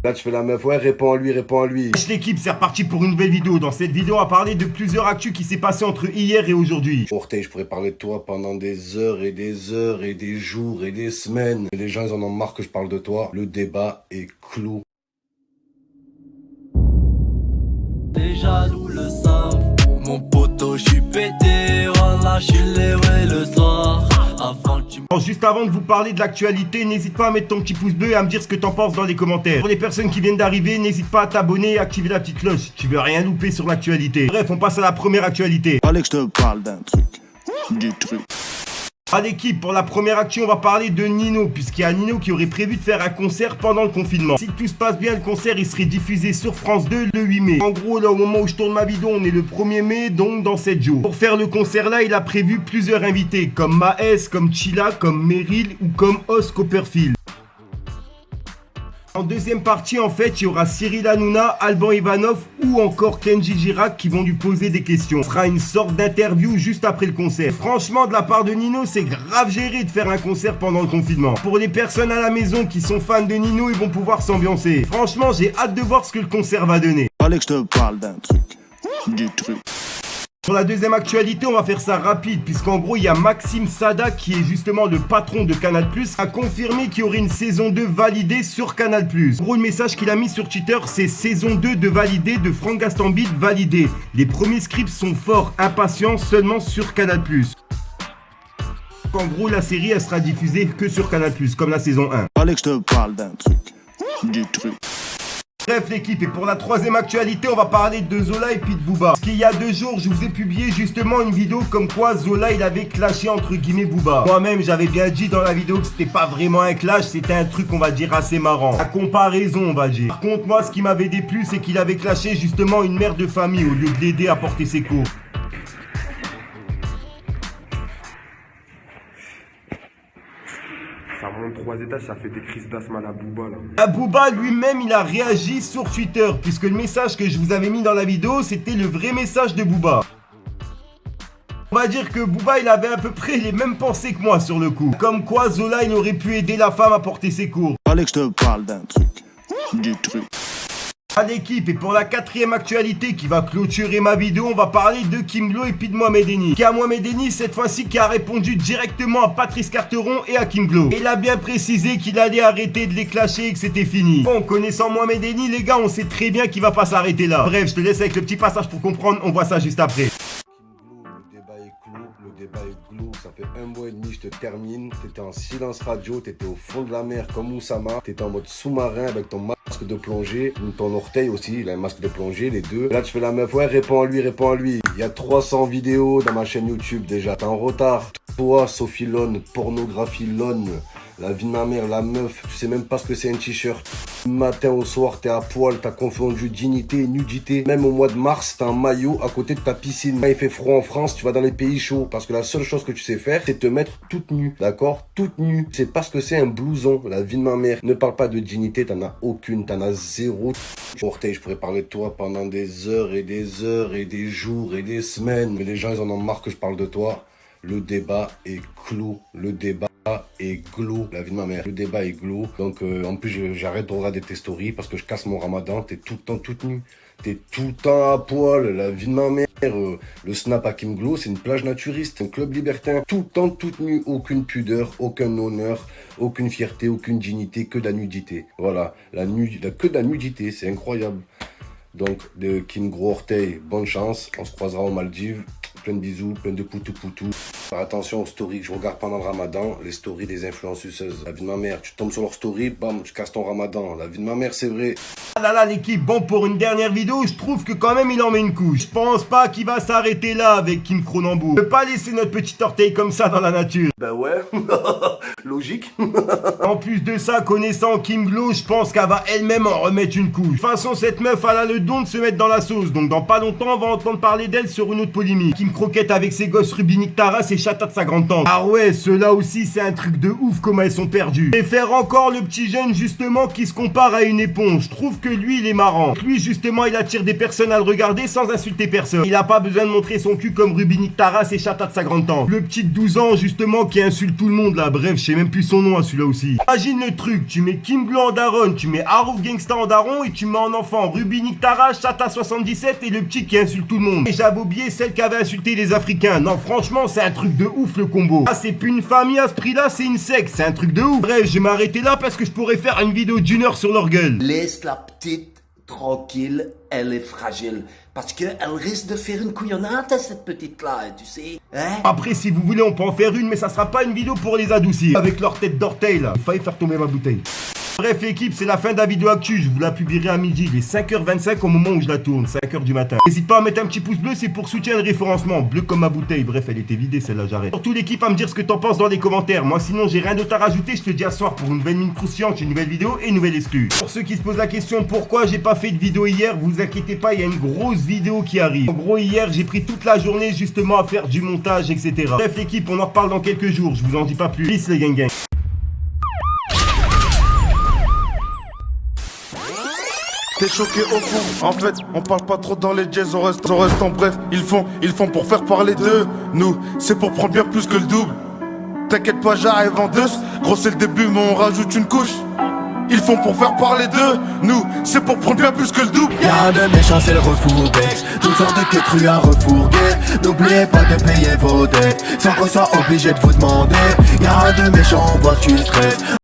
Là, tu fais la meuf, ouais, réponds à lui, réponds à lui. Wesh l'équipe, c'est reparti pour une nouvelle vidéo. Dans cette vidéo, on va parler de plusieurs actus qui s'est passé entre hier et aujourd'hui. Orteil, je pourrais parler de toi pendant des heures et des heures et des jours et des semaines. Les gens, ils en ont marre que je parle de toi. Le débat est clos. Les jaloux le savent. Mon poteau, je suis pété. Voilà, je suis levé le soir. Juste avant de vous parler de l'actualité, n'hésite pas à mettre ton petit pouce bleu et à me dire ce que t'en penses dans les commentaires. Pour les personnes qui viennent d'arriver, n'hésite pas à t'abonner et à activer la petite cloche si tu veux rien louper sur l'actualité. Bref, on passe à la première actualité. Fallait que je te parle d'un truc. Du truc. À l'équipe, pour la première actu, on va parler de Nino, puisqu'il y a Nino qui aurait prévu de faire un concert pendant le confinement. Si tout se passe bien, le concert il serait diffusé sur France 2 le 8 mai. En gros, là au moment où je tourne ma vidéo, on est le 1er mai, donc dans 7 jours. Pour faire le concert là, il a prévu plusieurs invités, comme Maes, comme Chilla, comme Meryl ou comme Os Copperfield. En deuxième partie, en fait, il y aura Cyril Hanouna, Alban Ivanov ou encore Kenji Girac qui vont lui poser des questions. Ce sera une sorte d'interview juste après le concert. Et franchement, de la part de Nino, c'est grave géré de faire un concert pendant le confinement. Pour les personnes à la maison qui sont fans de Nino, ils vont pouvoir s'ambiancer. Franchement, j'ai hâte de voir ce que le concert va donner. Fallait que je te parle d'un truc. Du truc. Pour la deuxième actualité, on va faire ça rapide, puisqu'en gros, il y a Maxime Sada, qui est justement le patron de Canal+, a confirmé qu'il y aurait une saison 2 validée sur Canal+. En gros, le message qu'il a mis sur Twitter, c'est saison 2 de validée de Franck Gastambide validée. Les premiers scripts sont forts, impatients, seulement sur Canal+. En gros, la série, elle sera diffusée que sur Canal+, comme la saison 1. Fallait que je te parle d'un truc. Du truc. Bref l'équipe, et pour la troisième actualité, on va parler de Zola et puis de Booba. Parce qu'il y a 2 jours, je vous ai publié justement une vidéo comme quoi Zola il avait clashé entre guillemets Booba. Moi-même, j'avais bien dit dans la vidéo que c'était pas vraiment un clash, c'était un truc on va dire assez marrant. La comparaison on va dire. Par contre moi, ce qui m'avait déplu, c'est qu'il avait clashé justement une mère de famille au lieu de l'aider à porter ses cours. Ça monte 3 étages, ça fait des crises d'asthme à la Booba là. Booba lui-même il a réagi sur Twitter, puisque le message que je vous avais mis dans la vidéo c'était le vrai message de Booba. On va dire que Booba il avait à peu près les mêmes pensées que moi sur le coup. Comme quoi Zola il aurait pu aider la femme à porter ses cours. Fallait que je te parle d'un truc. Du truc. À l'équipe, et pour la 4e actualité qui va clôturer ma vidéo, on va parler de Kim Glow et puis de Mohamed Eni. Qui a Mohamed Eni cette fois-ci qui a répondu directement à Patrice Carteron et à Kim Glow. Et il a bien précisé qu'il allait arrêter de les clasher et que c'était fini. Bon, connaissant Mohamed Eni, les gars, on sait très bien qu'il va pas s'arrêter là. Bref, je te laisse avec le petit passage pour comprendre, on voit ça juste après. Le débat est clos, le débat est clos. Ça fait 1 mois et demi, je te termine. T'étais en silence radio, t'étais au fond de la mer comme Oussama. T'étais en mode sous-marin avec ton masque de plongée. Ton orteil aussi, il a un masque de plongée, les deux. Là, tu fais la meuf, ouais, réponds à lui, réponds à lui. Il y a 300 vidéos dans ma chaîne YouTube déjà. T'es en retard. Toi, Sophie Lone, pornographie Lone. La vie de ma mère, la meuf, tu sais même pas ce que c'est un t-shirt. Du matin au soir, t'es à poil, t'as confondu dignité et nudité. Même au mois de mars, t'as un maillot à côté de ta piscine. Quand il fait froid en France, tu vas dans les pays chauds. Parce que la seule chose que tu sais faire, c'est te mettre toute nue. D'accord? Toute nue. C'est parce que c'est un blouson. La vie de ma mère. Ne parle pas de dignité, t'en as aucune. T'en as zéro. Orteil, je pourrais parler de toi pendant des heures et des heures et des jours et des semaines. Mais les gens, ils en ont marre que je parle de toi. Le débat est clos. Le débat est glauque. La vie de ma mère. Le débat est glauque. Donc en plus j'arrête de regarder tes stories parce que je casse mon ramadan. T'es tout le temps toute nue. T'es tout le temps à poil. La vie de ma mère. Le snap à Kim Glow, c'est une plage naturiste, un club libertin. Tout le temps toute nue. Aucune pudeur, aucun honneur, aucune fierté, aucune dignité, que de la nudité. Voilà. Que de la nudité. C'est incroyable. Donc de Kim Gros Orteil, bonne chance. On se croisera aux Maldives. Plein de bisous, plein de poutou. Faire attention aux stories que je regarde pendant le ramadan, les stories des influenceuses. La vie de ma mère, tu tombes sur leur story, bam, tu casses ton ramadan. La vie de ma mère, c'est vrai. Ah là là l'équipe, bon pour une dernière vidéo, je trouve que quand même il en met une couche. Je pense pas qu'il va s'arrêter là avec Kim Cronenbourg. On peut pas laisser notre petit orteil comme ça dans la nature. Ben ouais, logique. En plus de ça, connaissant Kim Glow, je pense qu'elle va elle-même en remettre une couche. De toute façon, cette meuf, elle a le don de se mettre dans la sauce. Donc dans pas longtemps, on va entendre parler d'elle sur une autre polémique. Kim Croquette avec ses gosses Rubinique Taras et Chata de sa grande tante. Ah ouais, ceux-là aussi, c'est un truc de ouf comment elles sont perdues. Et faire encore le petit jeune justement qui se compare à une éponge. Je trouve que lui il est marrant. Lui justement il attire des personnes à le regarder sans insulter personne. Il a pas besoin de montrer son cul comme Rubinik Taras et Chata de sa grande tante. Le petit de 12 ans justement qui insulte tout le monde là. Bref, je sais même plus son nom à celui-là aussi. Imagine le truc, tu mets Kim Blanc en daron, tu mets Harouf Gangsta en daron et tu mets en enfant Rubinik Taras, Chata 77 et le petit qui insulte tout le monde. Et j'avais oublié celle qui avait insulté les Africains. Non franchement c'est un truc de ouf le combo. Ah c'est plus une famille à ce prix là, c'est une secte, c'est un truc de ouf. Bref, je vais m'arrêter là parce que je pourrais faire une vidéo d'1 heure sur leur gueule. Laisse la petite tranquille, elle est fragile. Parce qu'elle risque de faire une couillonnade à cette petite-là, tu sais. Hein? Après, si vous voulez, on peut en faire une, mais ça sera pas une vidéo pour les adoucir. Avec leur tête d'orteil, là. Il fallait faire tomber ma bouteille. Bref, équipe, c'est la fin de la vidéo actu. Je vous la publierai à midi. Il est 5h25 au moment où je la tourne. 5h du matin. N'hésite pas à mettre un petit pouce bleu, c'est pour soutien de référencement. Bleu comme ma bouteille. Bref, elle était vidée, celle-là, j'arrête. Surtout l'équipe à me dire ce que t'en penses dans les commentaires. Moi, sinon, j'ai rien d'autre à rajouter. Je te dis à ce soir pour une nouvelle mine croustillante, une nouvelle vidéo et une nouvelle exclue. Pour ceux qui se posent la question pourquoi j'ai pas fait de vidéo hier, vous inquiétez pas, il y a une grosse vidéo qui arrive. En gros, hier, j'ai pris toute la journée justement à faire du montage, etc. Bref, l'équipe, on en reparle dans quelques jours. Je vous en dis pas plus. Peace, les gang. T'es choqué au fond, en fait, on parle pas trop dans les jazz, on reste en bref, ils font pour faire parler d'eux. Nous, c'est pour prendre bien plus que le double. T'inquiète pas, j'arrive en deux, gros c'est le début mais on rajoute une couche. Ils font pour faire parler d'eux, nous, c'est pour prendre bien plus que le double. Y'a de méchants, c'est le refoubex. Toutes sortes de queues crues à refourguer. N'oubliez pas de payer vos dettes, sans qu'on soit obligé de vous demander. Y'a de méchants, on voit que tu stresses.